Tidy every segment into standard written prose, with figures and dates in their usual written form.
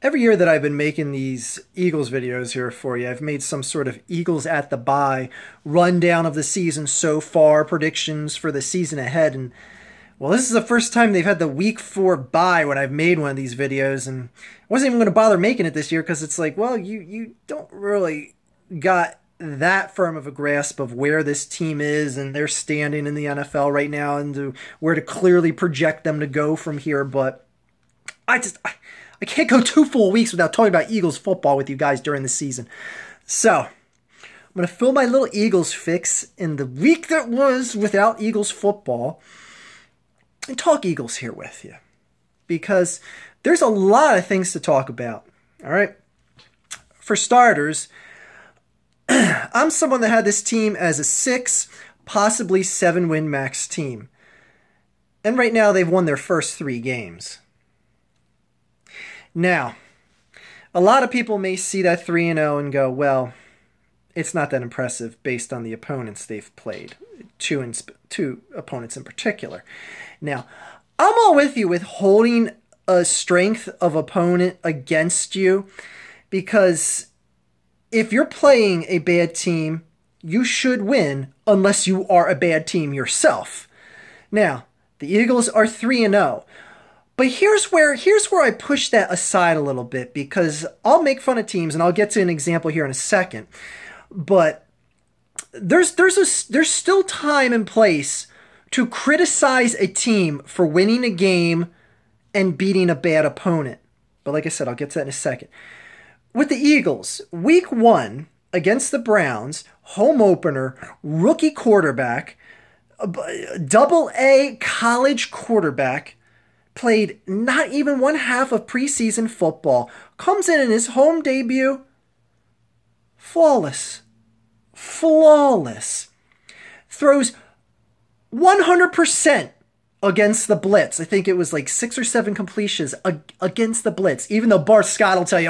Every year that I've been making these Eagles videos here for you, I've made some sort of Eagles at the bye rundown of the season so far, predictions for the season ahead. And well, this is the first time they've had the week 4 bye when I've made one of these videos, and I wasn't even going to bother making it this year because it's like, well, you don't really got that firm of a grasp of where this team is and their standing in the NFL right now and where to clearly project them to go from here. But I can't go 2 full weeks without talking about Eagles football with you guys during the season. So, I'm going to fill my little Eagles fix in the week that was without Eagles football and talk Eagles here with you. Because there's a lot of things to talk about. All right? For starters, I'm someone that had this team as a 6, possibly 7-win max team. And right now they've won their first 3 games. Now, a lot of people may see that 3-0 and go, well, it's not that impressive based on the opponents they've played, two opponents in particular. Now, I'm all with you with holding a strength of opponent against you, because if you're playing a bad team, you should win unless you are a bad team yourself. Now, the Eagles are 3-0. But here's where I push that aside a little bit, because I'll make fun of teams, and I'll get to an example here in a second. But there's still time and place to criticize a team for winning a game and beating a bad opponent. But like I said, I'll get to that in a second. With the Eagles, week 1 against the Browns, home opener, rookie quarterback, double A college quarterback, played not even 1/2 of preseason football, comes in his home debut, flawless, throws 100% against the blitz. I think it was like 6 or 7 completions against the blitz, even though Bart Scott will tell you,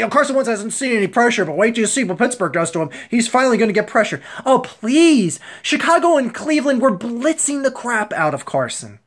Carson Wentz hasn't seen any pressure, but wait till you see what Pittsburgh does to him. He's finally going to get pressure. Oh, please. Chicago and Cleveland were blitzing the crap out of Carson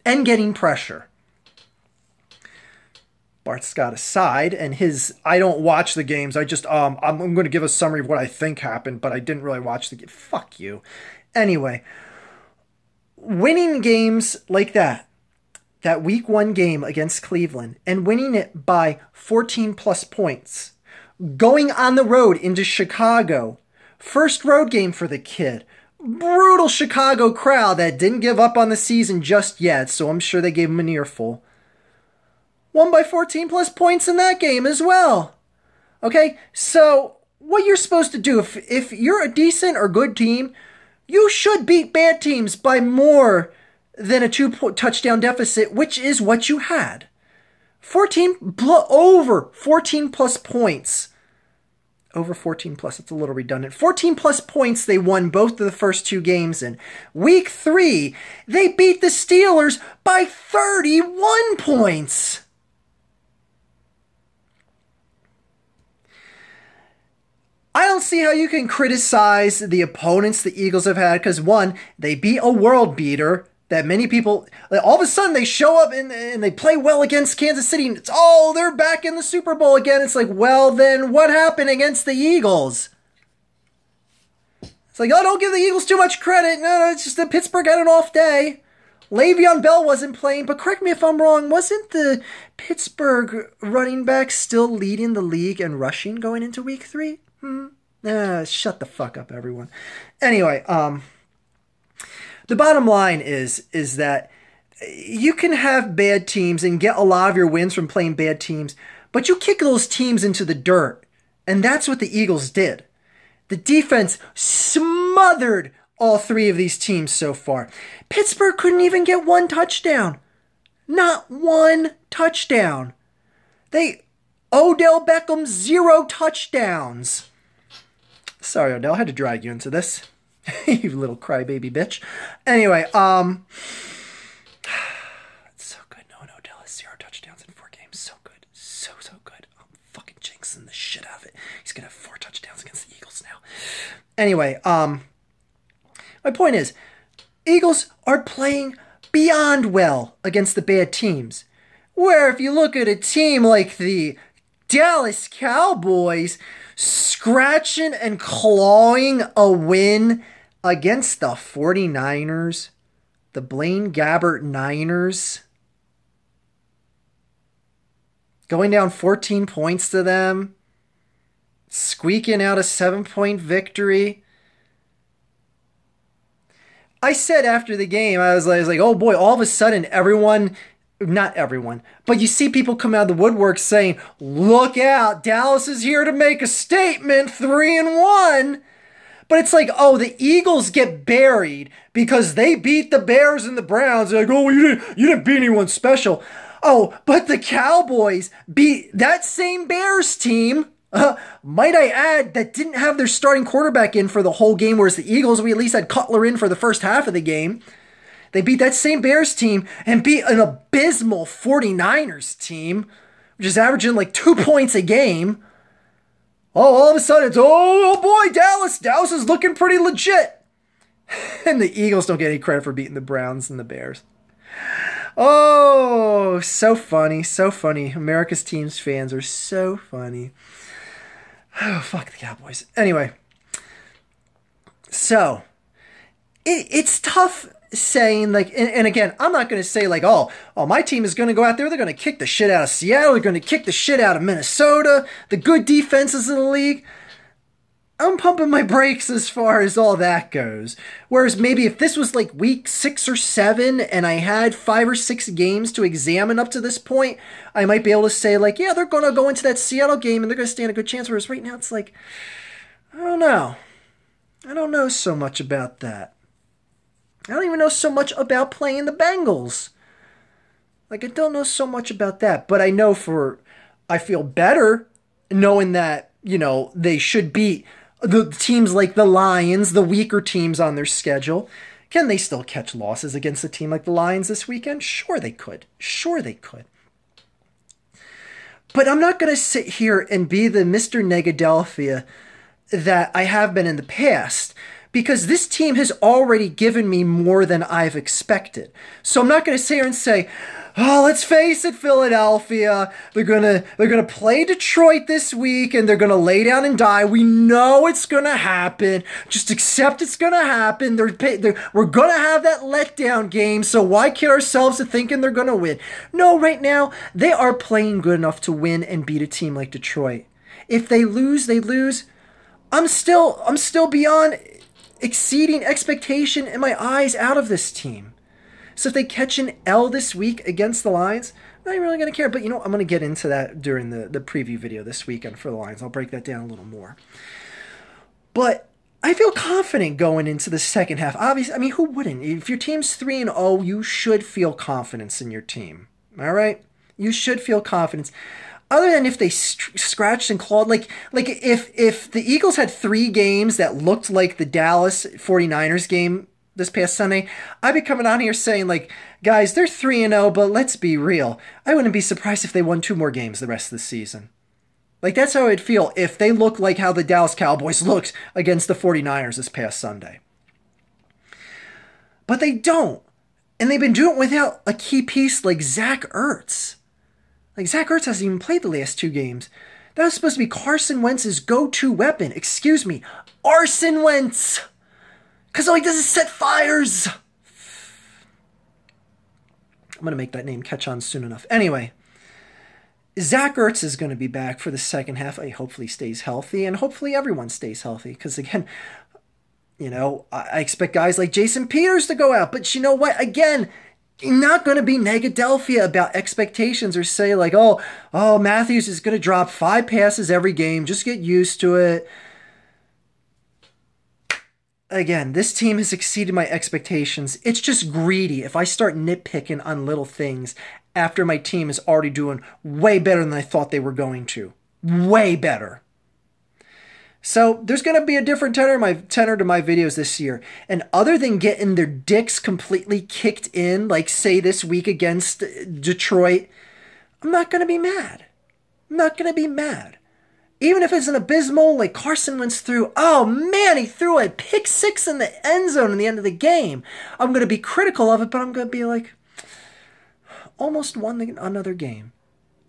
and getting pressure. Bart Scott aside, and his, I don't watch the games, I'm going to give a summary of what I think happened, but I didn't really watch the game. Fuck you. Anyway, winning games like that week 1 game against Cleveland, and winning it by 14 plus points, going on the road into Chicago, first road game for the kid, brutal Chicago crowd that didn't give up on the season just yet, so I'm sure they gave him an earful. Won by 14 plus points in that game as well. Okay, so what you're supposed to do, if you're a decent or good team, you should beat bad teams by more than a 2-touchdown deficit, which is what you had. Over 14 plus points. Over 14 plus, it's a little redundant. 14 plus points they won both of the first 2 games in. Week 3, they beat the Steelers by 31 points. I don't see how you can criticize the opponents the Eagles have had, because 1, they beat a world beater that many people, all of a sudden they show up and they play well against Kansas City, and it's, they're back in the Super Bowl again. It's like, well, then what happened against the Eagles? It's like, don't give the Eagles too much credit. No, it's just that Pittsburgh had an off day. Le'Veon Bell wasn't playing, but correct me if I'm wrong, wasn't the Pittsburgh running back still leading the league in rushing going into week 3? Shut the fuck up, everyone. Anyway, the bottom line is that you can have bad teams and get a lot of your wins from playing bad teams, but you kick those teams into the dirt, and that's what the Eagles did. The defense smothered all 3 of these teams so far. Pittsburgh couldn't even get 1 touchdown. Not 1 touchdown. Odell Beckham, 0 touchdowns. Sorry, Odell, I had to drag you into this. You little crybaby bitch. Anyway, it's so good knowing Odell has 0 touchdowns in 4 games. So good. So good. I'm fucking jinxing the shit out of it. He's going to have 4 touchdowns against the Eagles now. Anyway, my point is, Eagles are playing beyond well against the bad teams. Where if you look at a team like the Dallas Cowboys scratching and clawing a win against the 49ers, the Blaine Gabbert Niners, going down 14 points to them, squeaking out a 7-point victory. I said after the game, I was like, oh boy, all of a sudden everyone, not everyone, but you see people come out of the woodwork saying, look out, Dallas is here to make a statement, 3-1. But it's like, oh, the Eagles get buried because they beat the Bears and the Browns. They're like, oh, you didn't beat anyone special. Oh, but the Cowboys beat that same Bears team, might I add, that didn't have their starting quarterback in for the whole game, whereas the Eagles, we at least had Cutler in for the first half of the game. They beat that same Bears team and beat an abysmal 49ers team, which is averaging like 2 points a game. Oh, all of a sudden it's, oh boy, Dallas is looking pretty legit. And the Eagles don't get any credit for beating the Browns and the Bears. Oh, so funny, so funny. America's teams fans are so funny. Oh, fuck the Cowboys. Anyway, so it's tough saying, like, and again, I'm not going to say like, oh, my team is going to go out there, they're going to kick the shit out of Seattle, they're going to kick the shit out of Minnesota, the good defenses in the league. I'm pumping my brakes as far as all that goes. Whereas maybe if this was like week 6 or 7 and I had 5 or 6 games to examine up to this point, I might be able to say like, yeah, they're going to go into that Seattle game and they're going to stand a good chance. Whereas right now it's like, I don't know. I don't know so much about that. I don't even know so much about playing the Bengals. Like, I don't know so much about that. But I know I feel better knowing that, you know, they should beat the teams like the Lions, the weaker teams on their schedule. Can they still catch losses against a team like the Lions this weekend? Sure they could. Sure they could. But I'm not going to sit here and be the Mr. Negadelphia that I have been in the past, because this team has already given me more than I've expected. So I'm not going to sit here and say, oh, let's face it, Philadelphia, they're gonna play Detroit this week and they're gonna lay down and die. We know it's gonna happen. Just accept it's gonna happen. We're gonna have that letdown game, so why kid ourselves to thinking they're gonna win? No, right now, they are playing good enough to win and beat a team like Detroit. If they lose, they lose. I'm still beyond exceeding expectation in my eyes out of this team. So if they catch an L this week against the Lions, I'm not really going to care. But, you know, I'm going to get into that during the preview video this weekend for the Lions. I'll break that down a little more. But I feel confident going into the second half. Obviously, I mean, who wouldn't? If your team's 3-0, you should feel confidence in your team. All right? You should feel confidence. Other than if they scratched and clawed, like if the Eagles had 3 games that looked like the Dallas 49ers game this past Sunday, I'd be coming on here saying, like, guys, they're 3-0, but let's be real. I wouldn't be surprised if they won 2 more games the rest of the season. Like, that's how I'd feel if they look like how the Dallas Cowboys looked against the 49ers this past Sunday. But they don't. And they've been doing it without a key piece like Zach Ertz. Like, Zach Ertz hasn't even played the last 2 games. That was supposed to be Carson Wentz's go-to weapon. Excuse me, Arson Wentz. Because all he does is set fires. I'm going to make that name catch on soon enough. Anyway, Zach Ertz is going to be back for the second half. He hopefully stays healthy, and hopefully everyone stays healthy. Because, again, you know, I expect guys like Jason Peters to go out. But you know what? Again, you're not going to be Negadelphia about expectations or say, like, oh, Matthews is going to drop 5 passes every game. Just get used to it. Again, this team has exceeded my expectations. It's just greedy if I start nitpicking on little things after my team is already doing way better than I thought they were going to. Way better. So there's going to be a different tenor to my videos this year. And other than getting their dicks completely kicked in, like say this week against Detroit, I'm not going to be mad. I'm not going to be mad. Even if it's an abysmal, like Carson Wentz threw, oh man, he threw a pick 6 in the end zone in the end of the game. I'm going to be critical of it, but I'm going to be like, almost won another game.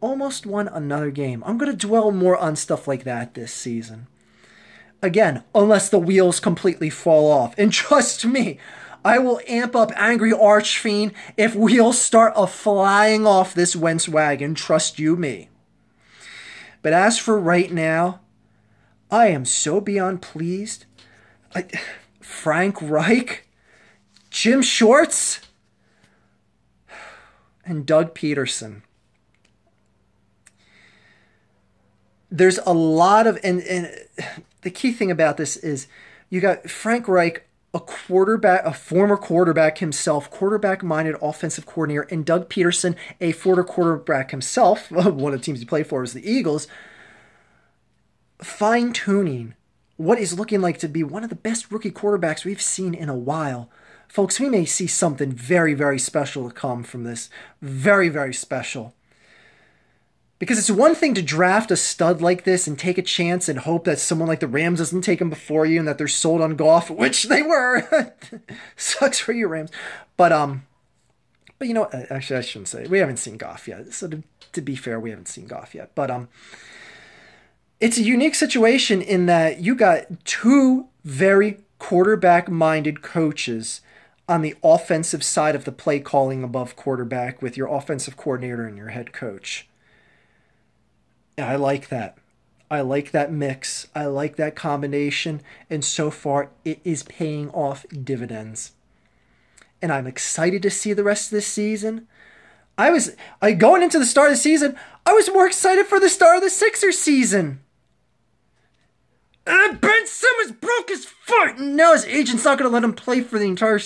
Almost won another game. I'm going to dwell more on stuff like that this season. Again, unless the wheels completely fall off. And trust me, I will amp up Angry Archfiend if wheels start flying off this Wentz wagon. Trust you me. But as for right now, I am so beyond pleased. Frank Reich, Jim Shorts, and Doug Peterson. There's a lot of, and the key thing about this is you got Frank Reich, a former quarterback himself, quarterback-minded offensive coordinator, and Doug Peterson, a former quarterback himself, one of the teams he played for is the Eagles, fine-tuning what is looking like to be one of the best rookie quarterbacks we've seen in a while. Folks, we may see something very, very special to come from this. Very, very special. Because it's one thing to draft a stud like this and take a chance and hope that someone like the Rams doesn't take him before you and that they're sold on Goff, which they were. Sucks for you, Rams. But you know, actually I shouldn't say. We haven't seen Goff yet. So to be fair, we haven't seen Goff yet. But it's a unique situation in that you got two very quarterback-minded coaches on the offensive side of the play calling above quarterback with your offensive coordinator and your head coach. I like that. I like that mix. I like that combination. And so far, it is paying off dividends. And I'm excited to see the rest of this season. Going into the start of the season, I was more excited for the start of the Sixers season. And Ben Simmons broke his foot. And now his agent's not going to let him play for the entire...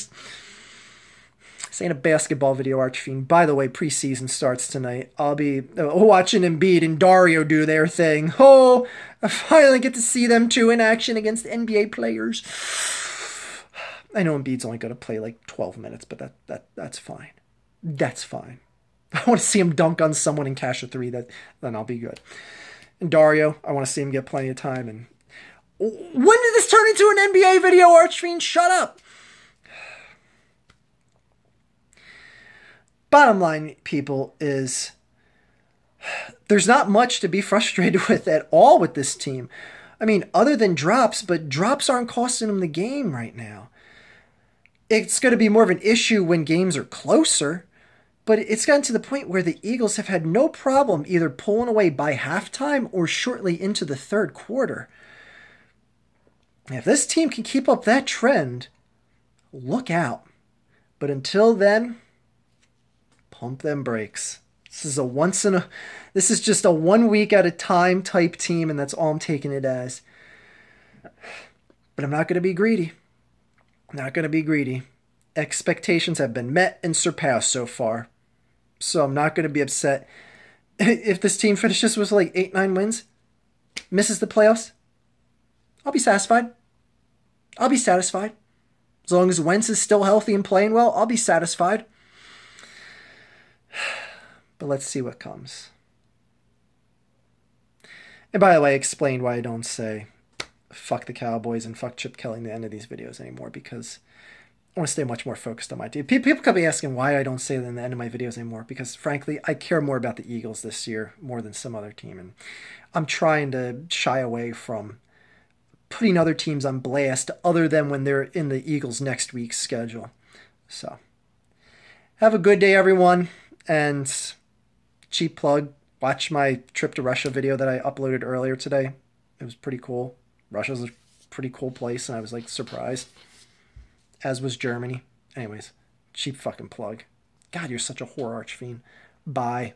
This ain't a basketball video, Archfiend. By the way, preseason starts tonight. I'll be watching Embiid and Dario do their thing. Oh, I finally get to see them two in action against NBA players. I know Embiid's only going to play like 12 minutes, but that's fine. That's fine. I want to see him dunk on someone and cash a three. Then I'll be good. And Dario, I want to see him get plenty of time. And when did this turn into an NBA video, Archfiend? Shut up. Bottom line, people, is there's not much to be frustrated with at all with this team. I mean, other than drops, but drops aren't costing them the game right now. It's going to be more of an issue when games are closer, but it's gotten to the point where the Eagles have had no problem either pulling away by halftime or shortly into the third quarter. If this team can keep up that trend, look out. But until then, pump them brakes. This is just a 1 week at a time type team, and that's all I'm taking it as. But I'm not going to be greedy. Not going to be greedy. Expectations have been met and surpassed so far. So I'm not going to be upset if this team finishes with like 8-9 wins, misses the playoffs. I'll be satisfied. I'll be satisfied. As long as Wentz is still healthy and playing well, I'll be satisfied. But let's see what comes. And by the way, I explained why I don't say fuck the Cowboys and fuck Chip Kelly in the end of these videos anymore, because I want to stay much more focused on my team. People could be asking why I don't say that in the end of my videos anymore, because frankly, I care more about the Eagles this year more than some other team. And I'm trying to shy away from putting other teams on blast other than when they're in the Eagles' next week's schedule. So, have a good day, everyone. And cheap plug, watch my trip to Russia video that I uploaded earlier today. It was pretty cool. Russia's a pretty cool place, and I was like surprised. As was Germany. Anyways, cheap fucking plug. God, you're such a whore, Archfiend. Bye.